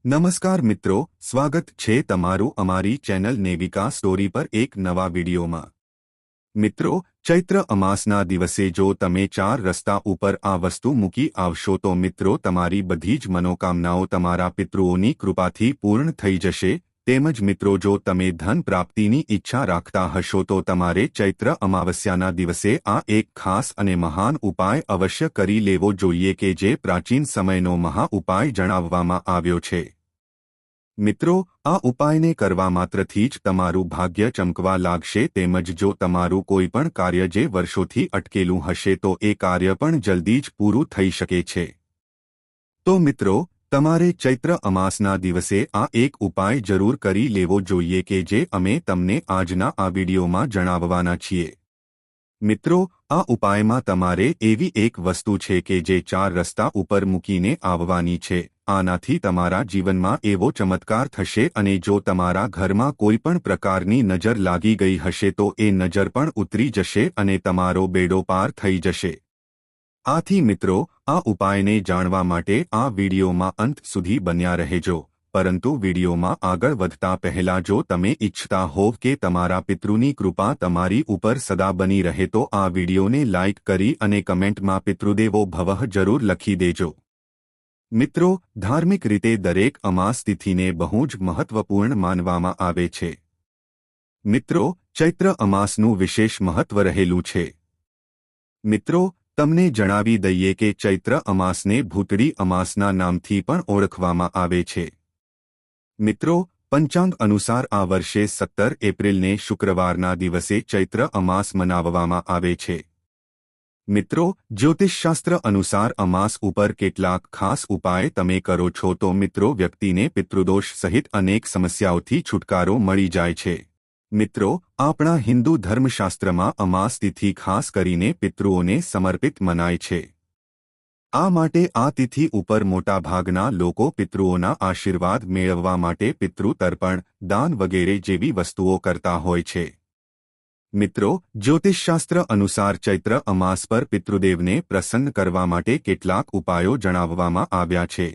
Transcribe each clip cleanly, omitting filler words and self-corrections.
નમસ્કાર મિત્રો, સ્વાગત છે તમારું અમારી ચેનલ નેવિકા સ્ટોરી પર એક નવા વિડીયોમાં। મિત્રો, ચૈત્ર અમાસના દિવસે જો તમે 4 રસ્તા ઉપર આ વસ્તુ મૂકી આવશો તો મિત્રો તમારી બધી જ મનોકામનાઓ તમારા પિતૃઓની કૃપાથી પૂર્ણ થઈ જશે। તેમજ મિત્રો જો તમે ધન પ્રાપ્તિની ઈચ્છા રાખતા હશો તો તમારે ચૈત્ર અમાવસ્યાના દિવસે આ એક ખાસ અને મહાન ઉપાય અવશ્ય કરી લેવો જોઈએ કે જે પ્રાચીન સમયનો મહા ઉપાય જણાવવામાં આવ્યો છે। મિત્રો, આ ઉપાયને કરવા માત્રથી જ તમારું ભાગ્ય ચમકવા લાગશે। તેમજ જો તમારું કોઈ પણ કાર્ય જે વર્ષોથી અટકેલું હશે તો એ કાર્ય પણ જલ્દી જ પૂરું થઈ શકે છે। તો મિત્રો, તમારે ચૈત્ર અમાસના દિવસે આ એક ઉપાય જરૂર કરી લેવો જોઈએ કે જે અમે તમને આજના આ વિડીયોમાં જણાવવાના છીએ। મિત્રો, આ ઉપાયમાં તમારે એવી એક વસ્તુ છે કે જે 4 રસ્તા ઉપર મૂકીને આવવાની છે। આનાથી તમારા જીવનમાં એવો ચમત્કાર થશે અને જો તમારા ઘરમાં કોઈ પણ પ્રકારની નજર લાગી ગઈ હશે તો એ નજર પણ ઉતરી જશે અને તમારો બેડો પાર થઈ જશે। આથી મિત્રો, આ ઉપાયને જાણવા માટે આ વિડીયોમાં અંત સુધી બન્યા રહેજો। પરંતુ વિડીયોમાં આગળ વધતા પહેલા જો તમે ઈચ્છતા હોવ કે તમારા પિતૃની કૃપા તમારી ઉપર સદા બની રહે તો આ વિડીયોને લાઇક કરી અને કમેન્ટમાં પિતૃદેવો ભવઃ જરૂર લખી દેજો। મિત્રો, ધાર્મિક રીતે દરેક અમાસ તિથિને બહુ જ મહત્વપૂર્ણ માનવામાં આવે છે। મિત્રો, ચૈત્ર અમાસનું વિશેષ મહત્વ રહેલું છે। મિત્રો, તમને જણાવી દઈએ કે ચૈત્ર અમાસને ભૂતળી અમાસના નામથી પણ ઓળખવામાં આવે છે। મિત્રો, પંચાંગ અનુસાર આ વર્ષે 17 એપ્રિલને શુક્રવારના દિવસે ચૈત્ર અમાસ મનાવવામાં આવે છે। મિત્રો, જ્યોતિષશાસ્ત્ર અનુસાર અમાસ ઉપર કેટલાક ખાસ ઉપાય તમે કરો છો તો મિત્રો વ્યક્તિને પિતૃદોષ સહિત અનેક સમસ્યાઓથી છુટકારો મળી જાય છે। મિત્રો, આપણા હિન્દુ ધર્મશાસ્ત્રમાં અમાસ તિથિ ખાસ કરીને પિતૃઓને સમર્પિત મનાય છે। આ માટે આ તિથિ ઉપર મોટાભાગના લોકો પિતૃઓના આશીર્વાદ મેળવવા માટે પિતૃ તર્પણ, દાન વગેરે જેવી વસ્તુઓ કરતા હોય છે। મિત્રો, જ્યોતિષશાસ્ત્ર અનુસાર ચૈત્ર અમાસ પર પિતૃદેવને પ્રસન્ન કરવા માટે કેટલાક ઉપાયો જણાવવામાં આવ્યા છે।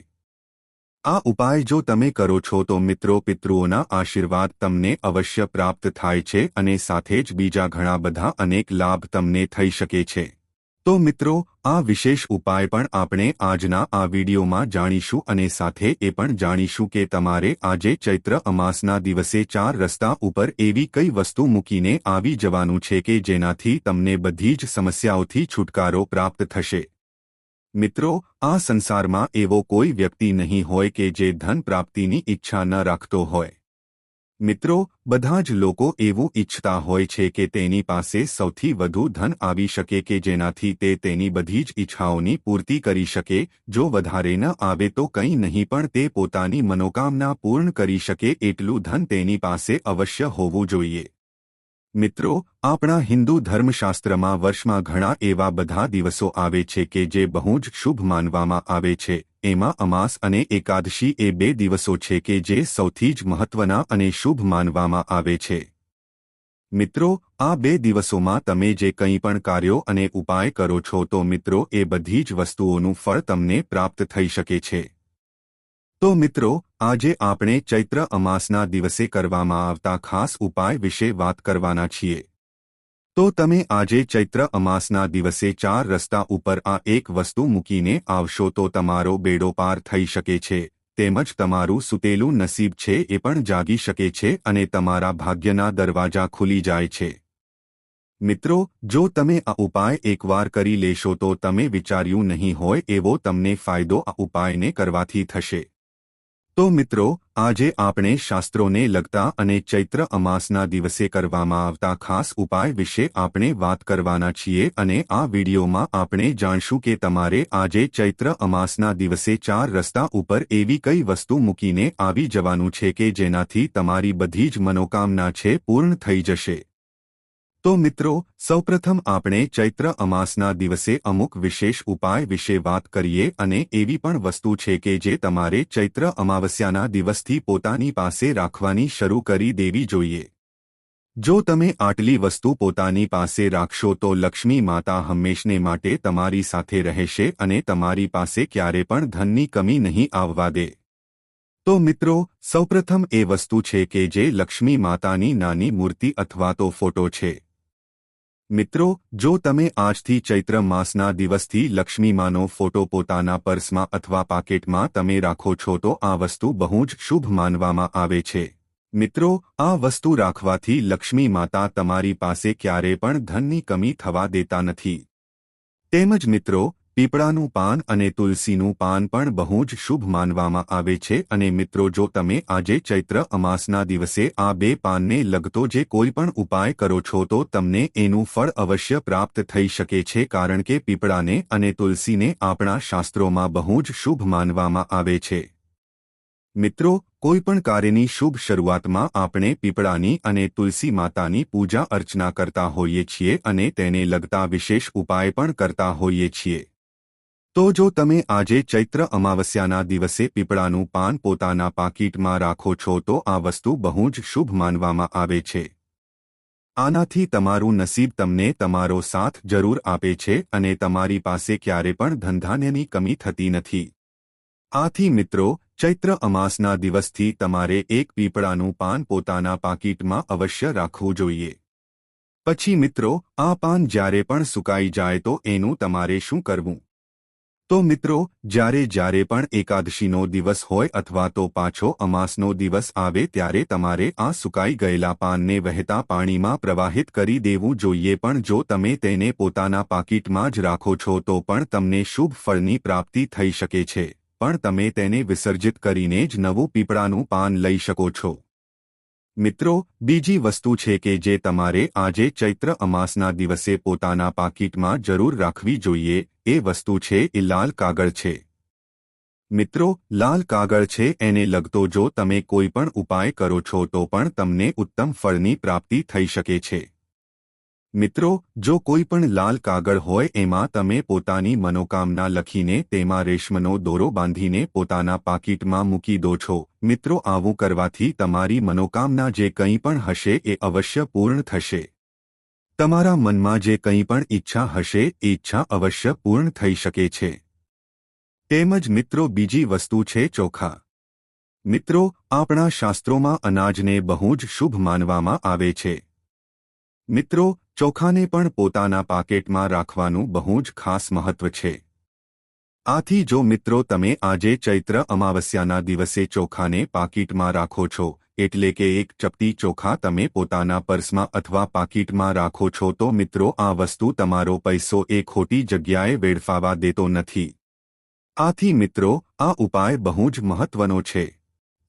આ ઉપાય જો તમે કરો છો તો મિત્રો પિતૃઓના આશીર્વાદ તમને અવશ્ય પ્રાપ્ત થાય છે અને સાથે જ બીજા ઘણા બધા અનેક લાભ તમને થઈ શકે છે। તો મિત્રો, આ વિશેષ ઉપાય પણ આપણે આજના આ વિડીયોમાં જાણીશું અને સાથે એ પણ જાણીશું કે તમારે આજે ચૈત્ર અમાસના દિવસે 4 રસ્તા ઉપર એવી કઈ વસ્તુ મૂકીને આવી જવાનું છે કે જેનાથી તમને બધી જ સમસ્યાઓથી છુટકારો પ્રાપ્ત થશે। મિત્રો, આ સંસારમાં એવો કોઈ વ્યક્તિ નહીં હોય કે જે ધન પ્રાપ્તિની ઈચ્છા ન રાખતો હોય। મિત્રો, બધા જ લોકો એવું ઈચ્છતા હોય છે કે તેની પાસે સૌથી વધુ ધન આવી શકે કે જેનાથી તે તેની બધી જ ઈચ્છાઓની પૂર્તિ કરી શકે। જો વધારે ન આવે તો કંઈ નહીં પણ તે પોતાની મનોકામના પૂર્ણ કરી શકે એટલું ધન તેની પાસે અવશ્ય હોવું જોઈએ। મિત્રો, આપણા હિન્દુ ધર્મશાસ્ત્રમાં વર્ષમાં ઘણા એવા બધા દિવસો આવે છે કે જે બહુ જ શુભ માનવામાં આવે છે। એમાં અમાસ અને એકાદશી એ 2 દિવસો છે કે જે સૌથી જ મહત્વના અને શુભ માનવામાં આવે છે। મિત્રો, આ 2 દિવસોમાં તમે જે કંઈ પણ કાર્યો અને ઉપાય કરો છો તો મિત્રો એ બધી જ વસ્તુઓનું ફળ તમને પ્રાપ્ત થઈ શકે છે। તો મિત્રો, આજે આપણે ચૈત્ર અમાસના દિવસે કરવામાં આવતા ખાસ ઉપાય વિશે વાત કરવાના છીએ। તો તમે આજે ચૈત્ર અમાસના દિવસે 4 રસ્તા ઉપર આ એક વસ્તુ મૂકીને આવશો તો તમારો બેડો પાર થઈ શકે છે। તેમજ તમારું સૂતેલું નસીબ છે એ પણ જાગી શકે છે અને તમારા ભાગ્યના દરવાજા ખુલી જાય છે। મિત્રો, જો તમે આ ઉપાય એકવાર કરી લેશો તો તમે વિચાર્યું નહીં હોય એવો તમને ફાયદો આ ઉપાયને કરવાથી થશે। તો મિત્રો, આજે આપણે શાસ્ત્રોને લગતા અને ચૈત્ર અમાસના દિવસે કરવામાં આવતા ખાસ ઉપાય વિશે આપણે વાત કરવાના છીએ અને આ વિડીયોમાં આપણે જાણશું કે તમારે આજે ચૈત્ર અમાસના દિવસે 4 રસ્તા ઉપર એવી કઈ વસ્તુ મૂકીને આવી જવાનું છે કે જેનાથી તમારી બધી જ મનોકામના છે પૂર્ણ થઈ જશે। તો મિત્રો, સૌપ્રથમ આપણે ચૈત્ર અમાસના દિવસે અમુક વિશેષ ઉપાય વિશે વાત કરીએ અને એવી પણ વસ્તુ છે કે જે તમારે ચૈત્ર અમાવસ્યાના દિવસથી પોતાની પાસે રાખવાની શરૂ કરી દેવી જોઈએ। જો તમે આટલી વસ્તુ પોતાની પાસે રાખશો તો લક્ષ્મી માતા હંમેશને માટે તમારી સાથે રહેશે અને તમારી પાસે ક્યારે પણ ધનની કમી નહીં આવવા દે। તો મિત્રો, સૌપ્રથમ એ વસ્તુ છે કે જે લક્ષ્મી માતાની નાની મૂર્તિ અથવા તો ફોટો છે. મિત્રો, જો તમે આજથી ચૈત્ર માસના દિવસથી લક્ષ્મીમાનો ફોટો પોતાના પર્સમાં અથવા પાકેટમાં તમે રાખો છો તો આ વસ્તુ બહુ જ શુભ માનવામાં આવે છે. મિત્રો, આ વસ્તુ રાખવાથી લક્ષ્મી માતા તમારી પાસે ક્યારે પણ ધનની કમી થવા દેતા નથી. તેમજ મિત્રો, પીપળાનું પાન અને તુલસીનું પાન પણ બહુ જ શુભ માનવામાં આવે છે અને મિત્રો જો તમે આજે ચૈત્ર અમાસના દિવસે આ બે પાનને લગતો જે કોઈ પણ ઉપાય કરો છો તો તમને એનું ફળ અવશ્ય પ્રાપ્ત થઈ શકે છે કારણ કે પીપળાને અને તુલસીને આપણા શાસ્ત્રોમાં બહુ જ શુભ માનવામાં આવે છે. મિત્રો, કોઈપણ કાર્યની શુભ શરૂઆતમાં આપણે પીપળાની અને તુલસી માતાની પૂજા અર્ચના કરતા હોઈએ છીએ અને તેને લગતા વિશેષ ઉપાય પણ કરતા હોઈએ છીએ. તો જો તમે આજે ચૈત્ર અમાવસ્યાના દિવસે પીપળાનું પાન પોતાના પાકીટમાં રાખો છો તો આ વસ્તુ બહુ જ શુભ માનવામાં આવે છે. આનાથી તમારું નસીબ તમને તમારો સાથ જરૂર આપે છે અને તમારી પાસે ક્યારે પણ ધનધાન્યની કમી થતી નથી. આથી મિત્રો, ચૈત્ર અમાસના દિવસથી તમારે એક પીપળાનું પાન પોતાના પાકીટમાં અવશ્ય રાખવું જોઈએ. પછી મિત્રો, આ પાન જ્યારે પણ સુકાઈ જાય તો એનું તમારે શું કરવું? તો મિત્રો, જ્યારે પણ એકાદશીનો દિવસ હોય અથવા તો પાછો અમાસનો દિવસ આવે ત્યારે તમારે આ સુકાઈ ગયેલા પાનને વહેતા પાણીમાં પ્રવાહિત કરી દેવું જોઈએ. પણ જો તમે તેને પોતાના પાકીટમાં જ રાખો છો તો પણ તમને શુભ ફળની પ્રાપ્તિ થઈ શકે છે, પણ તમે તેને વિસર્જિત કરીને જ નવું પીપળાનું પાન લઈ શકો છો. મિત્રો, બીજી વસ્તુ છે કે જે તમારે આજે ચૈત્ર અમાસના દિવસે પોતાના પાકીટમાં જરૂર રાખવી જોઈએ, એ વસ્તુ છે એ લાલ કાગળ છે. મિત્રો, લાલ કાગળ છે એને લગતો જો તમે કોઈ પણ ઉપાય કરો છો તો પણ તમને ઉત્તમ ફળની પ્રાપ્તિ થઈ શકે છે. મિત્રો, જો કોઈ પણ લાલ કાગળ હોય એમાં તમે પોતાની મનોકામના લખીને તેમાં રેશમનો દોરો બાંધીને પોતાના પાકીટમાં મૂકી દો છો. મિત્રો, આવું કરવાથી તમારી મનોકામના જે કંઈ પણ હશે એ અવશ્ય પૂર્ણ થશે. તમારા મનમાં જે કંઈ પણ ઈચ્છા હશે એ ઈચ્છા અવશ્ય પૂર્ણ થઈ શકે છે. તેમજ મિત્રો, બીજી વસ્તુ છે ચોખા. મિત્રો, આપણા શાસ્ત્રોમાં અનાજને બહુ જ શુભ માનવામાં આવે છે. મિત્રો, ચોખાને પણ પોતાના પાકેટમાં રાખવાનું બહુ જ ખાસ મહત્વ છે. આથી જો મિત્રો તમે આજે ચૈત્ર અમાવસ્યાના દિવસે ચોખાને પાકીટમાં રાખો છો, એટલે કે એક ચપટી ચોખા તમે પોતાના પર્સમાં અથવા પાકીટમાં રાખો છો તો મિત્રો આ વસ્તુ તમારો પૈસો એ ખોટી જગ્યાએ વેડફાવા દેતો નથી. આથી મિત્રો, આ ઉપાય બહુ જ મહત્વનો છે.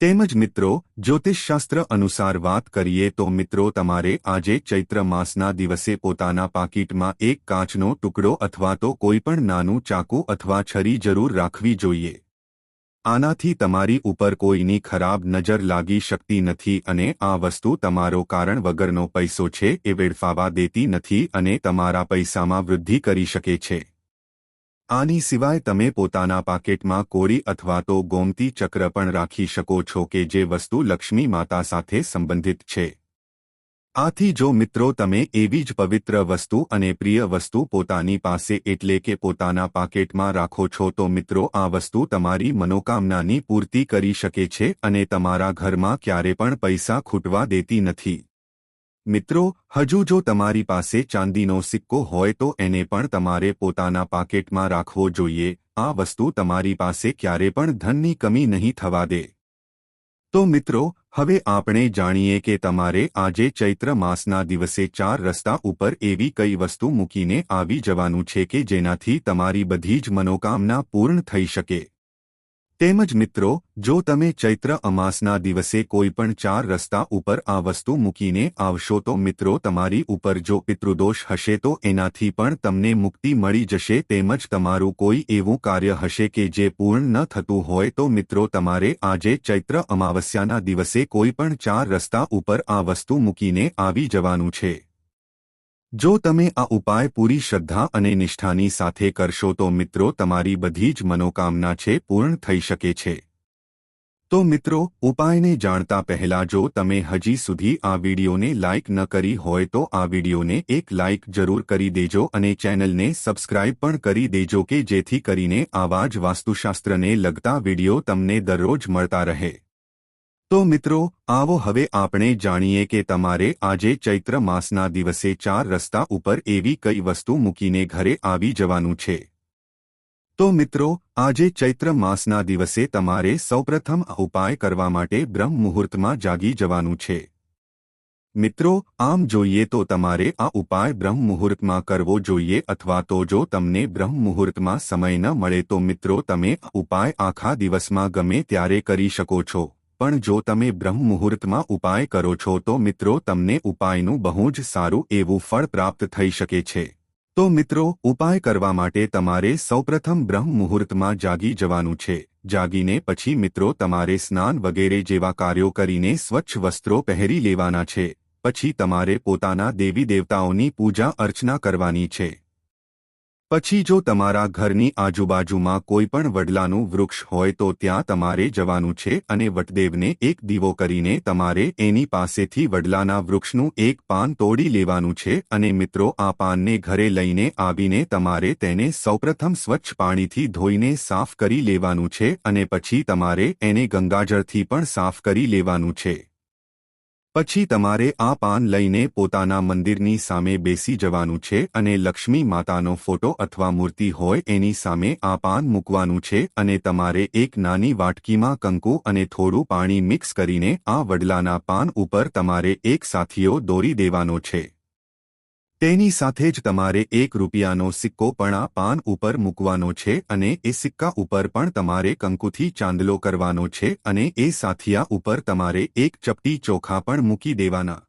તેમજ મિત્રો, જ્યોતિષશાસ્ત્ર અનુસાર વાત કરીએ તો મિત્રો તમારે આજે ચૈત્ર માસના દિવસે પોતાના પાકીટમાં એક કાચનો ટુકડો અથવા તો કોઈપણ નાનું ચાકુ અથવા છરી જરૂર રાખવી જોઈએ. આનાથી તમારી ઉપર કોઈની ખરાબ નજર લાગી શકતી નથી અને આ વસ્તુ તમારો કારણ વગરનો પૈસો છે એ વેડફાવા દેતી નથી અને તમારા પૈસામાં વૃદ્ધિ કરી શકે છે. આની સિવાય તમે પોતાના પાકેટમાં કોળી અથવા તો ગોમતી ચક્ર પણ રાખી શકો છો કે જે વસ્તુ લક્ષ્મી માતા સાથે સંબંધિત છે. આથી જો મિત્રો તમે એવી જ પવિત્ર વસ્તુ અને પ્રિય વસ્તુ પોતાની પાસે એટલે કે પોતાના પાકેટમાં રાખો છો તો મિત્રો આ વસ્તુ તમારી મનોકામનાની પૂર્તિ કરી શકે છે અને તમારા ઘરમાં ક્યારે પણ પૈસા ખૂટવા દેતી નથી. મિત્રો, હજુ જો તમારી પાસે ચાંદીનો સિક્કો હોય તો એને પણ તમારે પોતાના પાકેટમાં રાખવો જોઈએ. આ વસ્તુ તમારી પાસે ક્યારે પણ ધનની કમી નહીં થવા દે. તો મિત્રો, હવે આપણે જાણીએ કે તમારે આજે ચૈત્ર માસના દિવસે 4 રસ્તા ઉપર એવી કઈ વસ્તુ મૂકીને આવી જવાનું છે કે જેનાથી તમારી બધી જ મનોકામના પૂર્ણ થઈ શકે. તેમજ મિત્રો, જો તમે ચૈત્ર અમાસના દિવસે કોઈપણ 4 રસ્તા ઉપર આ વસ્તુ મૂકીને આવશો તો મિત્રો તમારી ઉપર જો પિતૃદોષ હશે તો એનાથી પણ તમને મુક્તિ મળી જશે. તેમજ તમારું કોઈ એવું કાર્ય હશે કે જે પૂર્ણ ન થતું હોય તો મિત્રો તમારે આજે ચૈત્ર અમાવસ્યાના દિવસે કોઈપણ 4 રસ્તા ઉપર આ વસ્તુ મૂકીને આવી જવાનું છે. જો તમે આ ઉપાય પૂરી શ્રદ્ધા અને નિષ્ઠાની સાથે કરશો તો મિત્રો તમારી બધી જ મનોકામના છે પૂર્ણ થઈ શકે છે. તો મિત્રો, ઉપાયને જાણતા પહેલા જો તમે હજી સુધી આ વિડીયોને લાઇક ન કરી હોય તો આ વિડીયોને એક લાઇક જરૂર કરી દેજો અને ચેનલને સબસ્ક્રાઇબ પણ કરી દેજો કે જેથી કરીને આવા જ વાસ્તુશાસ્ત્રને લગતા વિડીયો તમને દરરોજ મળતા રહે. તો મિત્રો, આવો હવે આપણે જાણીએ કે તમારે આજે ચૈત્ર માસના દિવસે 4 રસ્તા ઉપર એવી કઈ વસ્તુ મૂકીને ઘરે આવી જવાનું છે। તો મિત્રો, આજે ચૈત્ર માસના દિવસે તમારે સૌપ્રથમ આ ઉપાય કરવા માટે બ્રહ્મ મુહૂર્તમાં જાગી જવાનું છે। મિત્રો, આમ જોઈએ તો તમારે આ ઉપાય બ્રહ્મ મુહૂર્તમાં કરવો જોઈએ, અથવા તો જો તમને બ્રહ્મ મુહૂર્તમાં સમય ન મળે તો મિત્રો તમે આ ઉપાય આખા દિવસમાં ગમે ત્યારે કરી શકો છો। પણ જો તમે બ્રહ્મ મુહૂર્તમાં ઉપાય કરો છો તો મિત્રો તમને ઉપાયનું બહુ જ સારું એવું ફળ પ્રાપ્ત થઈ શકે છે। તો મિત્રો, ઉપાય કરવા માટે તમારે સૌપ્રથમ બ્રહ્મ મુહૂર્તમાં જાગી જવાનું છે। જાગીને પછી મિત્રો તમારે સ્નાન વગેરે જેવા કાર્યો કરીને સ્વચ્છ વસ્ત્રો પહેરી લેવાના છે। પછી તમારે પોતાના દેવી દેવતાઓની પૂજા અર્ચના કરવાની છે। પછી જો તમારા ઘરની આજુબાજુમાં કોઈ પણ વડલાનું વૃક્ષ હોય તો ત્યાં તમારે જવાનું છે અને વટદેવને એક દીવો કરીને તમારે એની પાસેથી વડલાના વૃક્ષનું એક પાન તોડી લેવાનું છે અને મિત્રો આ પાનને ઘરે લઈને આવીને તમારે તેને સૌપ્રથમ સ્વચ્છ પાણીથી ધોઈને સાફ કરી લેવાનું છે અને પછી તમારે એને ગંગાજળથી પણ સાફ કરી લેવાનું છે। પછી તમારે આ પાન લઈને પોતાના મંદિરની સામે બેસી જવાનું છે અને લક્ષ્મી માતાનો ફોટો અથવા મૂર્તિ હોય એની સામે આ પાન મૂકવાનું છે અને તમારે એક નાની વાટકીમાં કંકુ અને થોડું પાણી મિક્સ કરીને આ વડલાના પાન ઉપર તમારે એક સાથીઓ દોરી દેવાનો છે। તેની સાથે જ તમારે ₹1નો સિક્કો પણ આ પાન ઉપર મૂકવાનો છે અને એ સિક્કા ઉપર પણ તમારે કંકુથી ચાંદલો કરવાનો છે અને એ સાથિયા ઉપર તમારે એક ચપટી ચોખા પણ મૂકી દેવાના।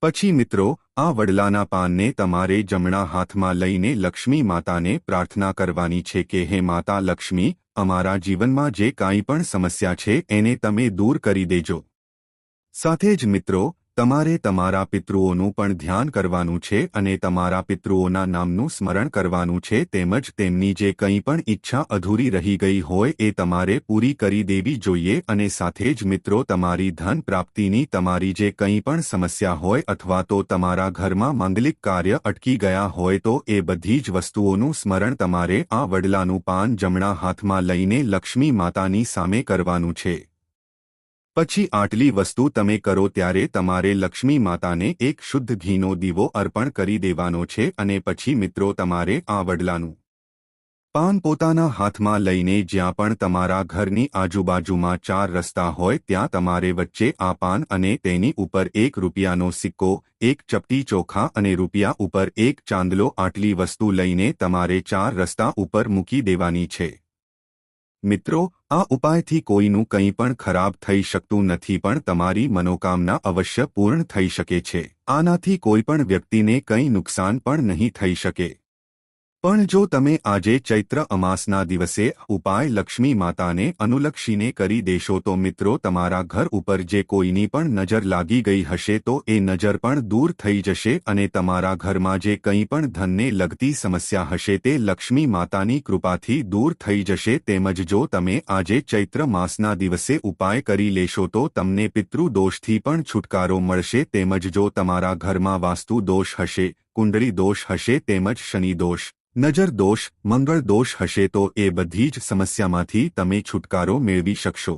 પછી મિત્રો, આ વડલાના પાનને તમારે જમણા હાથમાં લઈને લક્ષ્મી માતાને પ્રાર્થના કરવાની છે કે હે માતા લક્ષ્મી, અમારા જીવનમાં જે કાંઈ પણ સમસ્યા છે એને તમે દૂર કરી દેજો। સાથે જ મિત્રો, તમારે તમારા પિતૃઓનું પણ ધ્યાન કરવાનું છે અને તમારા પિતૃઓના નામનું સ્મરણ કરવાનું છે તેમજ તેમની જે કંઈ પણ ઈચ્છા અધૂરી રહી ગઈ હોય એ તમારે પૂરી કરી દેવી જોઈએ અને સાથે જ મિત્રો તમારી ધન પ્રાપ્તિની તમારી જે કંઈ પણ સમસ્યા હોય અથવા તો તમારા ઘરમાં માંગલિક કાર્ય અટકી ગયા હોય તો એ બધી જ વસ્તુઓનું સ્મરણ તમારે આ વડલાનું પાન જમણા હાથમાં લઈને લક્ષ્મી માતાની સામે કરવાનું છે। પછી આટલી વસ્તુ તમે કરો ત્યારે તમારે લક્ષ્મી માતાને એક શુદ્ધ ઘીનો દીવો અર્પણ કરી દેવાનો છે અને પછી મિત્રો તમારે આ વડલાનું પાન પોતાના હાથમાં લઈને જ્યાં પણ તમારા ઘરની આજુબાજુમાં 4 રસ્તા હોય ત્યાં તમારે વચ્ચે આ પાન અને તેની ઉપર ₹1નો સિક્કો, એક ચપટી ચોખા અને રૂપિયા ઉપર એક ચાંદલો આટલી વસ્તુ લઈને તમારે 4 રસ્તા ઉપર મૂકી દેવાની છે। મિત્રો, આ ઉપાયથી કોઈનું કંઈ પણ ખરાબ થઈ શકતું નથી પણ તમારી મનોકામના અવશ્ય પૂર્ણ થઈ શકે છે। આનાથી કોઈ પણ વ્યક્તિને કંઈ નુકસાન પણ નહીં થઈ શકે। પણ જો તમે આજે ચૈત્ર અમાસના દિવસે ઉપાય લક્ષ્મી માતાને અનુલક્ષીને કરી દેશો તો મિત્રો તમારા ઘર ઉપર જે કોઈની પણ નજર લાગી ગઈ હશે તો એ નજર પણ દૂર થઈ જશે અને તમારા ઘરમાં જે કંઈ પણ ધનને લગતી સમસ્યા હશે તે લક્ષ્મી માતાની કૃપાથી દૂર થઈ જશે। તેમજ જો તમે આજે ચૈત્ર માસના દિવસે ઉપાય કરી લેશો તો તમને પિતૃદોષથી પણ છુટકારો મળશે। તેમજ જો તમારા ઘરમાં વાસ્તુ દોષ હશે, કુંડળી દોષ હશે તેમજ શનિ દોષ, નજર દોષ, મંગળ દોષ હશે તો એ બધી જ સમસ્યામાંથી તમે છુટકારો મેળવી શકશો।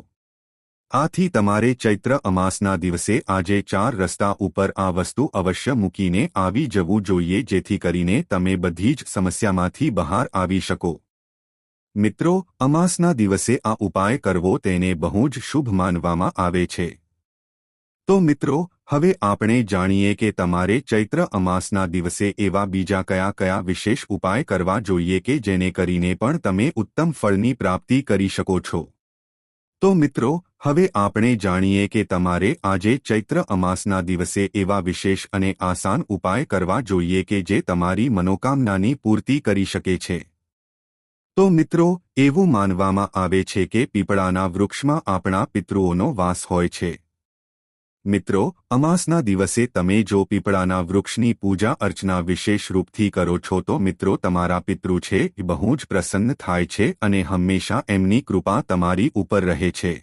આથી તમારે ચૈત્ર અમાસના દિવસે આજે 4 રસ્તા ઉપર આ વસ્તુ અવશ્ય મૂકીને આવી જવું જોઈએ જેથી કરીને તમે બધી જ સમસ્યામાંથી બહાર આવી શકો। મિત્રો, અમાસના દિવસે આ ઉપાય કરવો તેને બહુ જ શુભ માનવામાં આવે છે। તો મિત્રો, હવે આપણે જાણીએ કે તમારે ચૈત્ર અમાસના દિવસે એવા બીજા કયા કયા વિશેષ ઉપાય કરવા જોઈએ કે જેને કરીને પણ તમે ઉત્તમ ફળની પ્રાપ્તિ કરી શકો છો। તો મિત્રો, હવે આપણે જાણીએ કે તમારે આજે ચૈત્ર અમાસના દિવસે એવા વિશેષ અને આસાન ઉપાય કરવા જોઈએ કે જે તમારી મનોકામનાની પૂર્તિ કરી શકે છે। તો મિત્રો, એવું માનવામાં આવે છે કે પીપળાના વૃક્ષમાં આપણા પિતૃઓનો વાસ હોય છે। મિત્રો, અમાસના દિવસે તમે જો પીપળાના વૃક્ષની પૂજા અર્ચના વિશેષ રૂપથી કરો છો તો મિત્રો તમારા પિતૃ છે એ બહુ જ પ્રસન્ન થાય છે અને હંમેશા એમની કૃપા તમારી ઉપર રહે છે।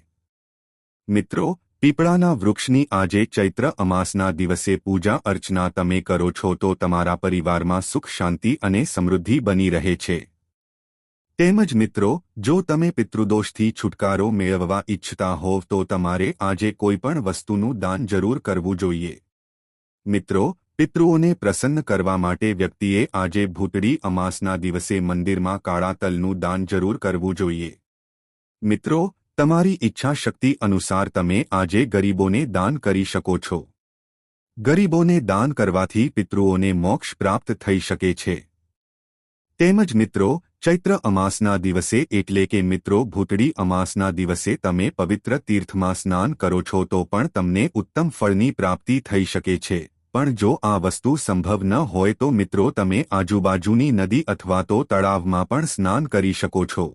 મિત્રો, પીપળાના વૃક્ષની આજે ચૈત્ર અમાસના દિવસે પૂજા અર્ચના તમે કરો છો તો તમારા પરિવારમાં સુખ શાંતિ અને સમૃદ્ધિ બની રહે છે। તેમજ મિત્રો, જો તમે પિતૃદોષથી છુટકારો મેળવવા ઈચ્છતા હોવ તો તમારે આજે કોઈપણ વસ્તુનું દાન જરૂર કરવું જોઈએ. મિત્રો, પિતૃઓને પ્રસન્ન કરવા માટે વ્યક્તિએ આજે ભૂતળી અમાસના દિવસે મંદિરમાં કાળા તલનું દાન જરૂર કરવું જોઈએ. મિત્રો, તમારી ઈચ્છાશક્તિ અનુસાર તમે આજે ગરીબોને દાન કરી શકો છો. ગરીબોને દાન કરવાથી પિતૃઓને મોક્ષ પ્રાપ્ત થઈ શકે છે. તેમજ મિત્રો, ચૈત્ર અમાસના દિવસે એટલે કે મિત્રો ભૂતળી અમાસના દિવસે તમે પવિત્ર તીર્થમાં સ્નાન કરો છો તો પણ તમને ઉત્તમ ફળની પ્રાપ્તિ થઈ શકે છે. પણ જો આ વસ્તુ સંભવ ન હોય તો મિત્રો તમે આજુબાજુની નદી અથવા તો તળાવમાં પણ સ્નાન કરી શકો છો.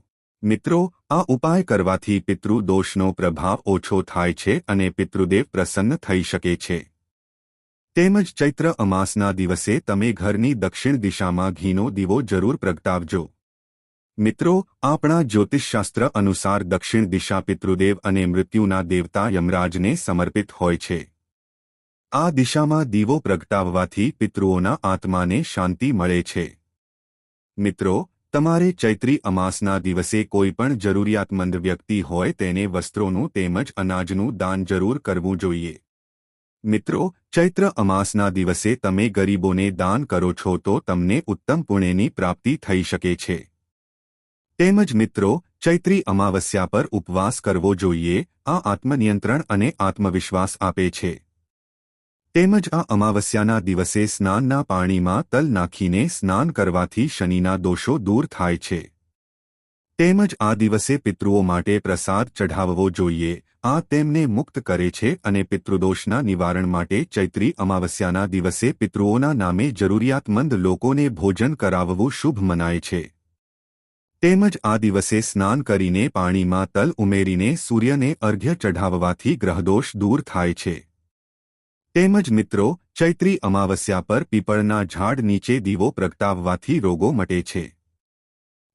મિત્રો, આ ઉપાય કરવાથી પિતૃદોષનો પ્રભાવ ઓછો થાય છે અને પિતૃદેવ પ્રસન્ન થઈ શકે છે. તેમજ ચૈત્ર અમાસના દિવસે તમે ઘરની દક્ષિણ દિશામાં ઘીનો દીવો જરૂર પ્રગટાવજો. મિત્રો, આપણા જ્યોતિષશાસ્ત્ર અનુસાર દક્ષિણ દિશા પિતૃદેવ અને મૃત્યુના દેવતા યમરાજને સમર્પિત હોય છે. આ દિશામાં દીવો પ્રગટાવવાથી પિતૃઓના આત્માને શાંતિ મળે છે. મિત્રો, તમારે ચૈત્રી અમાસના દિવસે કોઈપણ જરૂરિયાતમંદ વ્યક્તિ હોય તેને વસ્ત્રોનું તેમજ અનાજનું દાન જરૂર કરવું જોઈએ. મિત્રો, ચૈત્ર અમાસના દિવસે તમે ગરીબોને દાન કરો છો તો તમને ઉત્તમ પુણ્યની પ્રાપ્તિ થઈ શકે છે. તેમજ મિત્રો, ચૈત્રી અમાવસ્યા પર ઉપવાસ કરવો જોઈએ. આ આત્મનિયંત્રણ અને આત્મવિશ્વાસ આપે છે. તેમજ આ અમાવસ્યાના દિવસે સ્નાનના પાણીમાં તલ નાખીને સ્નાન કરવાથી શનિના દોષો દૂર થાય છે. તેમજ આ દિવસે પિતૃઓ માટે પ્રસાદ ચઢાવવો જોઈએ. આ તેમને મુક્ત કરે છે અને પિતૃદોષના નિવારણ માટે ચૈત્રી અમાવસ્યાના દિવસે પિતૃઓના નામે જરૂરિયાતમંદ લોકોને ભોજન કરાવવું શુભ મનાય છે. તેમજ આ દિવસે સ્નાન કરીને પાણીમાં તલ ઉમેરીને સૂર્યને અર્ઘ્ય ચઢાવવાથી ગ્રહદોષ દૂર થાય છે. તેમજ મિત્રો, ચૈત્રી અમાવસ્યા પર પીપળના ઝાડ નીચે દીવો પ્રગટાવવાથી રોગો મટે છે.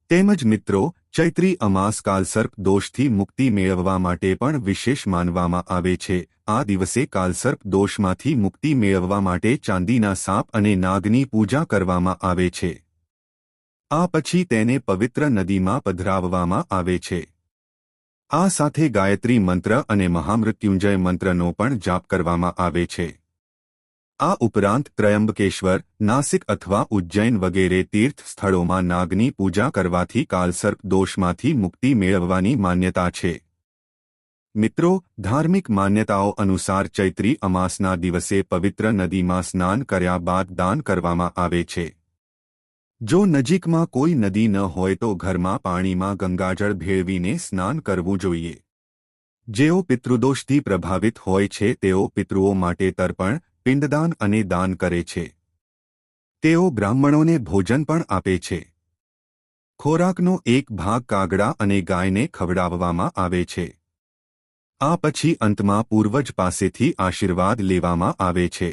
તેમજ મિત્રો, ચૈત્રી અમાસ કાલસર્પ દોષથી મુક્તિ મેળવવા માટે પણ વિશેષ માનવામાં આવે છે. આ દિવસે કાલસર્પ દોષમાંથી મુક્તિ મેળવવા માટે ચાંદીના સાપ અને નાગની પૂજા કરવામાં આવે છે. આ પછી તેને પવિત્ર નદીમાં પધરાવવામાં આવે છે. આ સાથે ગાયત્રી મંત્ર અને મહામૃત્યુંજય મંત્રનો પણ જાપ કરવામાં આવે છે. આ ઉપરાંત ત્રયંબકેશ્વર, નાસિક અથવા ઉજ્જૈન વગેરે તીર્થ સ્થળોમાં નાગની પૂજા કરવાથી કાલસર્પ દોષમાંથી મુક્તિ મેળવવાની માન્યતા છે. મિત્રો, ધાર્મિક માન્યતાઓ અનુસાર ચૈત્રી અમાસના દિવસે પવિત્ર નદીમાં સ્નાન કર્યા બાદ દાન કરવામાં આવે છે. જો નજીકમાં કોઈ નદી ન હોય તો ઘરમાં પાણીમાં ગંગાજળ ભેળવીને સ્નાન કરવું જોઈએ. જેઓ પિતૃદોષથી પ્રભાવિત હોય છે તેઓ પિતૃઓ માટે તર્પણ, પિંડદાન અને દાન કરે છે. તેઓ બ્રાહ્મણોને ભોજન પણ આપે છે. ખોરાકનો એક ભાગ કાગડા અને ગાયને ખવડાવવામાં આવે છે. આ પછી અંતમાં પૂર્વજ પાસેથી આશીર્વાદ લેવામાં આવે છે.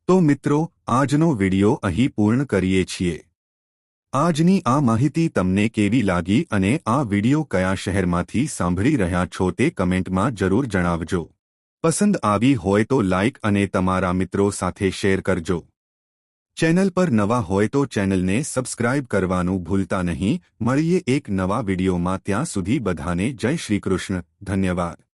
તો મિત્રો, આજનો વિડિયો અહીં પૂર્ણ કરીએ છીએ. આજની આ માહિતી તમને કેવી લાગી અને આ વિડિયો કયા શહેરમાંથી સાંભળી રહ્યા છો તે કમેન્ટમાં જરૂર જણાવજો. પસંદ આવી હોય તો લાઇક અને તમારા મિત્રો સાથે શેર કરજો. ચેનલ પર નવા હોય તો ચેનલને સબસ્ક્રાઇબ કરવાનું ભૂલતા નહીં. મળીએ એક નવા વિડિયોમાં. ત્યાં સુધી બધાને જય શ્રી કૃષ્ણ. ધન્યવાદ.